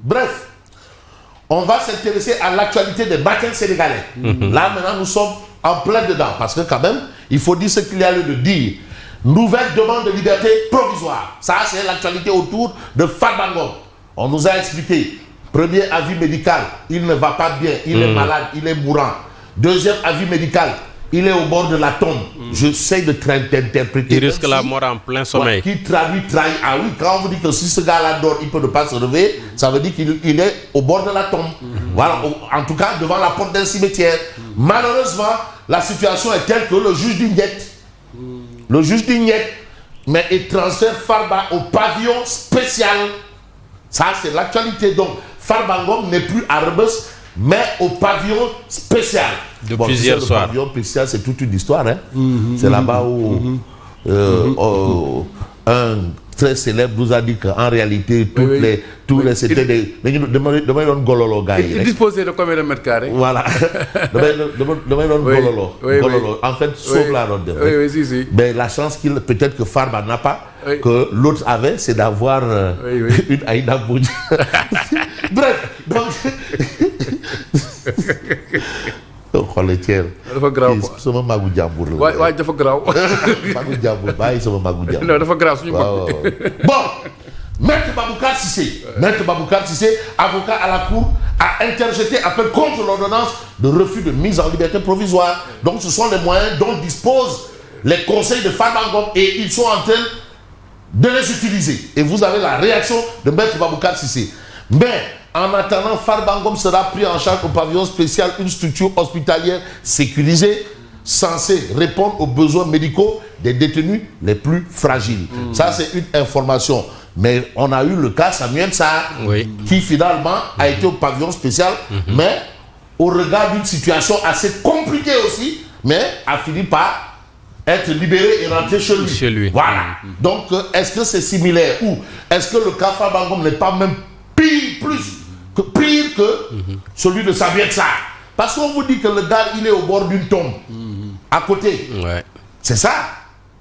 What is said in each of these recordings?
Bref, on va s'intéresser à l'actualité des battants sénégalais. Là, maintenant, nous sommes en plein dedans. Parce que quand même, il faut dire ce qu'il y a lieu de dire. Nouvelle demande de liberté provisoire. Ça, c'est l'actualité autour de Farba Ngom. On nous a expliqué. Premier avis médical, il ne va pas bien, il est malade, il est mourant. Deuxième avis médical, il est au bord de la tombe. J'essaie de t'interpréter. Il risque la mort en plein sommeil. Qui traduit, trahit. Ah oui, quand on vous dit que si ce gars-là dort, il peut ne pas se réveiller, ça veut dire qu'il est au bord de la tombe. Voilà, en tout cas, devant la porte d'un cimetière. Malheureusement, la situation est telle que le juge d'Ignette, mais il transfère Farba au pavillon spécial. Ça, c'est l'actualité. Donc, Farba Ngom n'est plus à Rebeuss, mais au pavillon spécial. Depuis hier soir. Le pavillon spécial, c'est toute une histoire. Hein? C'est là-bas où un très célèbre nous a dit qu'en réalité, c'était des... Gololo. Il disposait de combien de mètres carrés? Voilà. Gololo. En fait, sauve la route. Mais la chance peut-être que Farba n'a pas, que l'autre avait, c'est d'avoir une Aïda Boudj. Bref, donc... xoolal Thiel. dafa garaaw quoi sama magu jàmbur la. waay dafa garaaw. magu jàmbur bàyyi sama magu jàmbur. non dafa garaaw suñu mag. Bon, Maître Baboucar Cissé. Maître Baboucar Cissé, avocat à la cour, a interjeté appel contre l'ordonnance de refus de mise en liberté provisoire. Donc ce sont les moyens dont disposent les conseils de Farba Ngom et ils sont en train de les utiliser. Et vous avez la réaction de Maître Baboucar Cissé. Mais en attendant, Farba Ngom sera pris en charge au pavillon spécial, une structure hospitalière sécurisée, censée répondre aux besoins médicaux des détenus les plus fragiles. Ça, c'est une information. Mais on a eu le cas Samuel Sarr, qui finalement a été au pavillon spécial, mais au regard d'une situation assez compliquée aussi, mais a fini par être libéré et rentrer chez lui. Voilà. Donc, est-ce que c'est similaire ou est-ce que le cas Farba Ngom n'est pas même pire que celui de Samuel Sarr? Parce qu'on vous dit que le gars, il est au bord d'une tombe, à côté. C'est ça.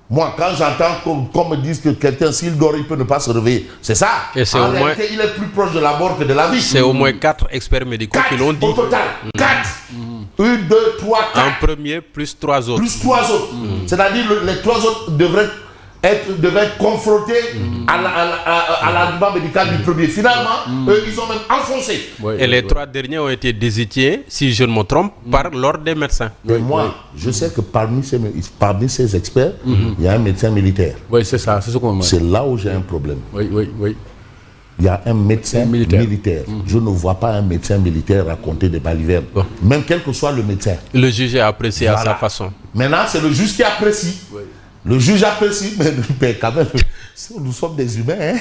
Moi, quand j'entends qu'on me dise que quelqu'un, s'il dort, il peut ne pas se réveiller, c'est ça. Et c'est en réalité, il est plus proche de la mort que de la vie. C'est au moins 4 experts médicaux qui l'ont dit. Au total, 4. 1, 2, 3, 4. En premier, plus 3 autres. Plus 3 autres. C'est-à-dire les 3 autres devraient être confrontés à l'argument médical du premier. Finalement, eux, ils ont même enfoncé. Et les 3 derniers ont été désignés, si je ne me trompe, par l'ordre des médecins. Mais moi, je sais que parmi ces experts, il y a un médecin militaire. Oui, c'est ça, c'est ce qu'on m'a dit. C'est là où j'ai un problème. Oui. Il y a un médecin militaire. Je ne vois pas un médecin militaire raconter des balivernes. Même quel que soit le médecin. Le juge est apprécié à sa façon. Maintenant, c'est le juge qui apprécie. Le juge apprécie, mais quand même, nous sommes des humains. Hein?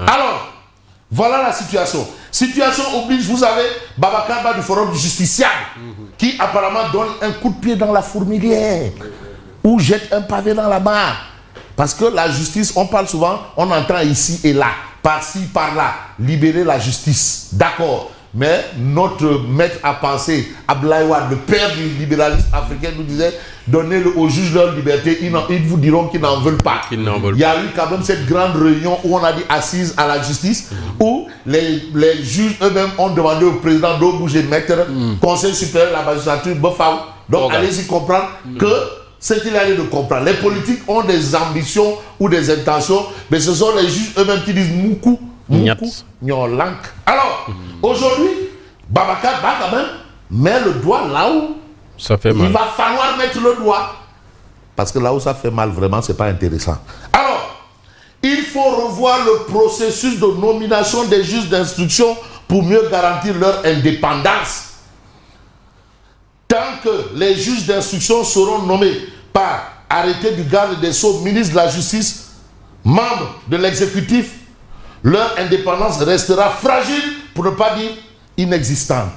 Alors, voilà la situation. Situation oblige, vous avez Babacar Ba du Forum du Justiciable, qui apparemment donne un coup de pied dans la fourmilière, ou jette un pavé dans la mare. Parce que la justice, on parle souvent, on entend ici et là, par-ci, par-là, libérer la justice. D'accord. Mais notre maître à penser, Abdoulaye Wade, le père du libéralisme africain, nous disait, donnez-le aux juges leur liberté, ils vous diront qu'ils n'en veulent pas. Il y a eu quand même cette grande réunion où on a dit assise à la justice, où les juges eux-mêmes ont demandé au président d'au bouger maître, Conseil supérieur de la magistrature, Bofaou. Donc allez-y comprendre que ce qu'il allait de comprendre. Les politiques ont des ambitions ou des intentions, mais ce sont les juges eux-mêmes qui disent Moukou. Alors, aujourd'hui, Babacar Ba quand même met le doigt là où ça fait mal. Il va falloir mettre le doigt. Parce que là où ça fait mal, vraiment, c'est pas intéressant. Alors, il faut revoir le processus de nomination des juges d'instruction pour mieux garantir leur indépendance. Tant que les juges d'instruction seront nommés par arrêté du garde des Sceaux, ministre de la Justice, membre de l'exécutif, leur indépendance restera fragile, pour ne pas dire inexistante.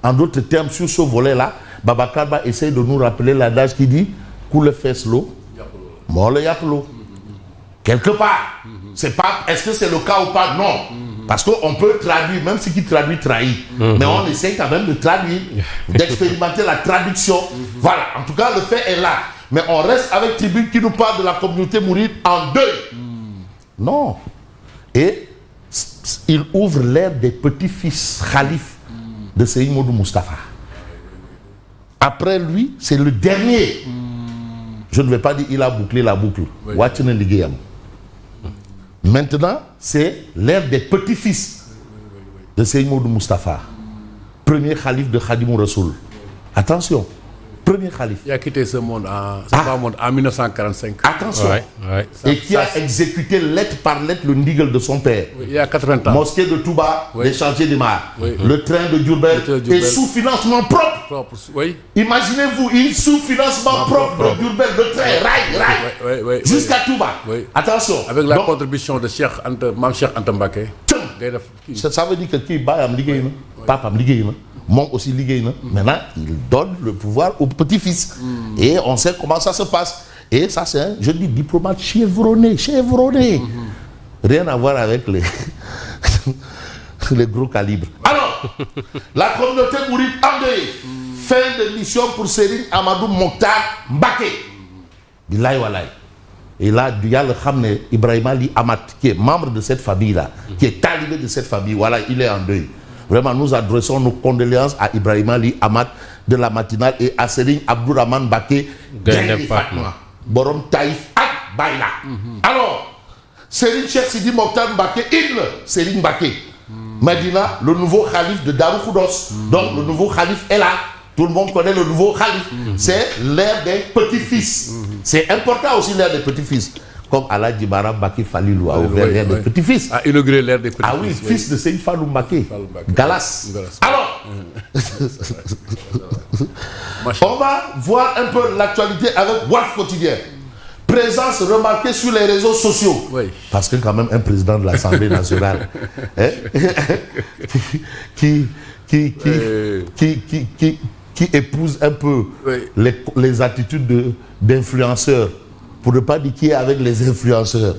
En d'autres termes, sur ce volet-là, Babacar Ba essaye de nous rappeler l'adage qui dit « Koule fesse l'eau, mort le yap l'eau ». Quelque part. C'est pas, est-ce que c'est le cas ou pas? Non. Parce qu'on peut traduire, même ce qui traduit trahit. Mais on essaye quand même de traduire, d'expérimenter la traduction. Voilà, en tout cas, le fait est là. Mais on reste avec Tribune qui nous parle de la communauté mouride en deuil. Non. Et il ouvre l'ère des petits-fils khalifes de Seyid Modou Moustapha. Après lui, c'est le dernier. Je ne vais pas dire il a bouclé la boucle. Wachine Ligeyam. Maintenant, c'est l'ère des petits-fils de Seyid Modou Moustapha. Premier khalife de Khadimou Rassoul. Attention, premier khalife. Il a quitté ce monde en 1945. Attention. Et qui a exécuté lettre par lettre le ndigal de son père. Oui, il y a 80 ans. Mosquée de Touba, les chantiers des Mar, le train de Diourbel, et sous financement propre. Oui. Imaginez-vous, il sous financement propre de Diourbel, le train, rail, jusqu'à Touba. Oui. Attention. Avec la contribution de Mam Cheikh Anta Mbacké. Ça veut dire que qui bat am liguey na, papa am liguey na, mon aussi liguey na. Maintenant, il donne le pouvoir au petit-fils. Et on sait comment ça se passe. Et ça, c'est un, je dis, diplomate chevronné. Rien à voir avec les, les gros calibres. Alors, la communauté mouride endeuillée. Fin de mission pour Serigne Amadou Mokhtar Mbacké. Billahi wallahi. Et là, il y a le Khamne Ibrahima Ali Amat, qui est membre de cette famille-là, qui est talibé de cette famille. Voilà, il est en deuil. Vraiment, nous adressons nos condoléances à Ibrahima Ali Amat de la matinale et à Serigne Abdourahmane Mbacké Gaïndé Fatma. Borom Taïf ak Bayla. Alors, Serigne Cheikh Sidi Mokhtar Mbacké, Serigne Mbacké. Medina, le nouveau calife de Darou Khoudoss. Donc, le nouveau calife est là. Tout le monde connaît le nouveau calife. C'est l'ère des petits-fils. C'est important aussi l'ère des petits-fils. Comme Allah Djibara Mbacké Falilou a ouvert l'ère des petits-fils. A inauguré l'ère des petits-fils. Ah oui, fils de Seyid Fallou Mbacké. Galas. Alors, on va voir un peu l'actualité avec Walf Quotidien. Présence remarquée sur les réseaux sociaux. Oui. Parce que quand même un président de l'Assemblée nationale qui épouse un peu les attitudes d'influenceurs, pour ne pas dire qui est avec les influenceurs.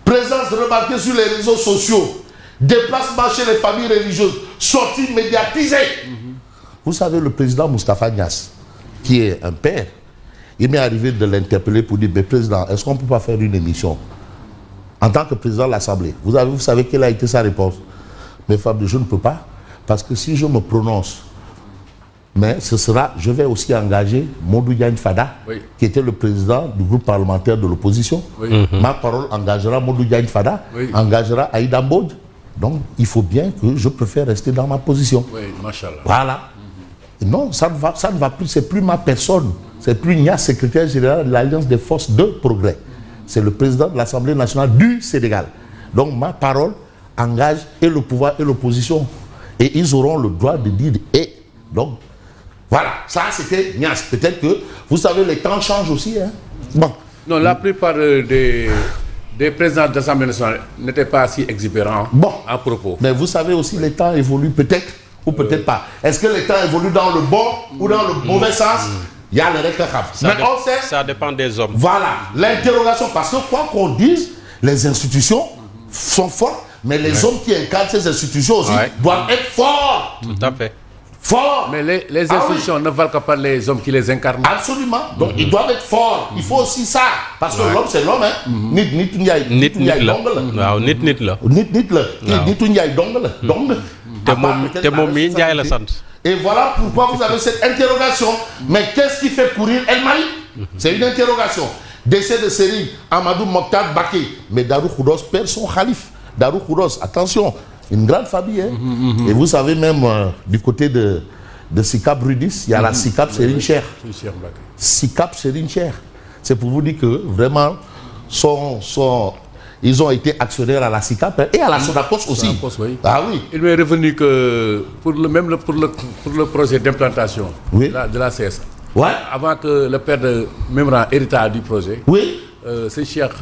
Présence remarquée sur les réseaux sociaux, déplacement chez les familles religieuses, sortie médiatisée. Vous savez, le président Moustapha Niasse, qui est un père, il m'est arrivé de l'interpeller pour dire, mais président, est-ce qu'on ne peut pas faire une émission en tant que président de l'Assemblée? Vous savez quelle a été sa réponse? Mais Fabio, je ne peux pas, parce que si je me prononce, mais ce sera, je vais aussi engager Modou Diagne Fada, qui était le président du groupe parlementaire de l'opposition. Ma parole engagera Modou Diagne Fada, engagera Aïda Mbodj. Donc, il faut bien que je préfère rester dans ma position. Voilà. Non, ça ne va plus, c'est plus ma personne. C'est plus Niasse, secrétaire général de l'Alliance des forces de progrès. C'est le président de l'Assemblée nationale du Sénégal. Donc, ma parole engage et le pouvoir et l'opposition. Et ils auront le droit de dire et. Donc, voilà, ça c'était Niasse. Peut-être que, vous savez, les temps changent aussi. Hein? Bon. Non, la plupart des présidents de l'Assemblée nationale n'étaient pas si exubérants à propos. Mais vous savez aussi, les temps évoluent peut-être ou peut-être pas. Est-ce que les temps évoluent dans le bon ou dans le mauvais sens? Il y a le rectacable. Mais on sait. Ça dépend des hommes. Voilà, l'interrogation. Parce que quoi qu'on dise, les institutions sont fortes, mais les hommes qui incarnent ces institutions aussi doivent être forts. Tout à fait. Forts. Mais les institutions ne valent que par les hommes qui les incarnent. Absolument. Donc ils doivent être forts. Il faut aussi ça. Parce que l'homme, c'est l'homme. Hein. Et voilà pourquoi vous avez cette interrogation. Mais qu'est-ce qui fait courir El Mali? C'est une interrogation. Décès de Serigne Amadou Mokhtar Mbacké. Mais Darou Khoudoss perd son khalife. Darou Khoudoss, attention, une grande famille. Hein? Et vous savez même du côté de Sikap Rudis, il y a la Sikap Serigne Cheikh. Sikap Serigne Cheikh. C'est pour vous dire que vraiment, ils ont été actionnaires à la SICAP et à la Sonacos aussi. Ah oui. Il m'est revenu que pour le projet d'implantation de la CS, avant que le père de Memran héritage du projet, c'est Cheikh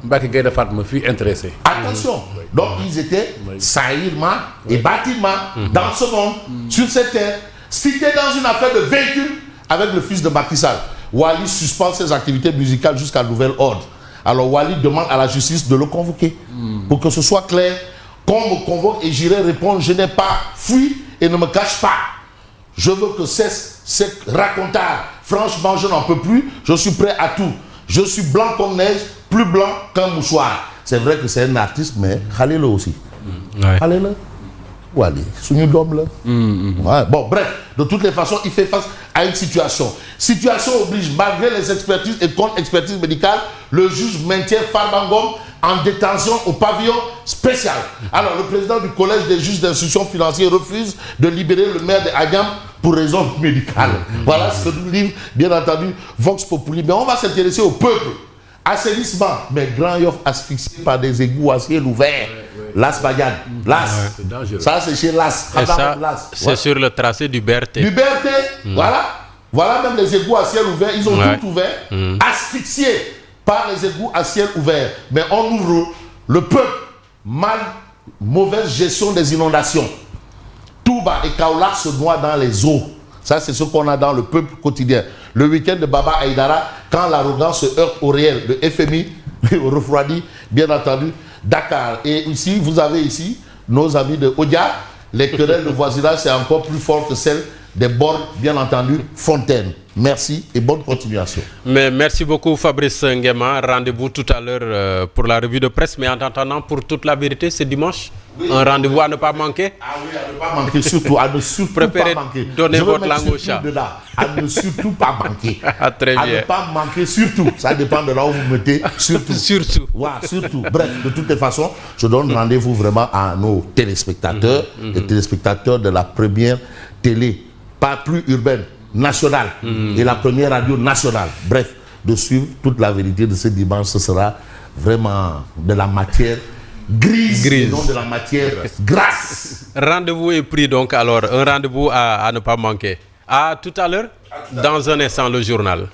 Mbacké Gaïndé Fatma fut intéressé. Attention, donc ils étaient sailliments et bâtiments dans ce monde, sur cette terre, cités dans une affaire de véhicule avec le fils de Macky Sall. Wali suspend ses activités musicales jusqu'à nouvel ordre. Alors Wali demande à la justice de le convoquer pour que ce soit clair. Qu'on me convoque et j'irai répondre, je n'ai pas fui et ne me cache pas. Je veux que cesse cette racontard. Franchement, je n'en peux plus. Je suis prêt à tout. Je suis blanc comme neige, plus blanc qu'un mouchoir. C'est vrai que c'est un artiste, mais Khalil aussi. Allez là. Allez, sous une dôme là. Ouais. Bon, bref, de toutes les façons, il fait face à une situation. Situation oblige, malgré les expertises et contre-expertises médicales, le juge maintient Farba Ngom en détention au pavillon spécial. Alors, le président du collège des juges d'instruction financière refuse de libérer le maire de Agnam pour raison médicale. Voilà ce que nous livre, bien entendu, Vox Populi. Mais on va s'intéresser au peuple. Assainissement, mais Grand Yoff asphyxié par des égouts à ciel ouvert. Las Bagad. Las. Ça, c'est chez Las. Et ça, c'est sur le tracé du BRT. Du BRT, voilà. Voilà même les égouts à ciel ouvert. Ils ont tout ouvert. Asphyxiés par les égouts à ciel ouvert. Mais on ouvre le peuple. Mauvaise gestion des inondations. Touba et Kaolack se noient dans les eaux. Ça, c'est ce qu'on a dans le peuple quotidien. Le week-end de Baba Aïdara, quand l'arrogance se heurte au réel, le FMI refroidit, bien entendu, Dakar. Et ici, vous avez ici nos amis de Odia. Les querelles de voisinage, c'est encore plus fort que celles des bords, bien entendu, Fontaine. Merci et bonne continuation. Mais merci beaucoup Fabrice Nguema. Rendez-vous tout à l'heure pour la revue de presse. Mais en attendant, pour toute la vérité, c'est dimanche. Oui, un rendez-vous à ne pas manquer. Ah oui, à ne pas manquer, surtout. À ne surtout Préférez pas manquer. Donnez votre langue au chat. À ne surtout pas manquer. Très bien. À ne pas manquer, surtout. Ça dépend de là où vous mettez. Surtout. Surtout. Ouais, surtout. Bref, de toutes les façons, je donne rendez-vous vraiment à nos téléspectateurs, les téléspectateurs de la première télé, pas plus urbaine, nationale, et la première radio nationale. Bref, de suivre toute la vérité de ce dimanche, ce sera vraiment de la matière grise. Et non de la matière grasse. Rendez-vous est pris donc alors, un rendez-vous à ne pas manquer. À tout à l'heure, dans un instant, le journal.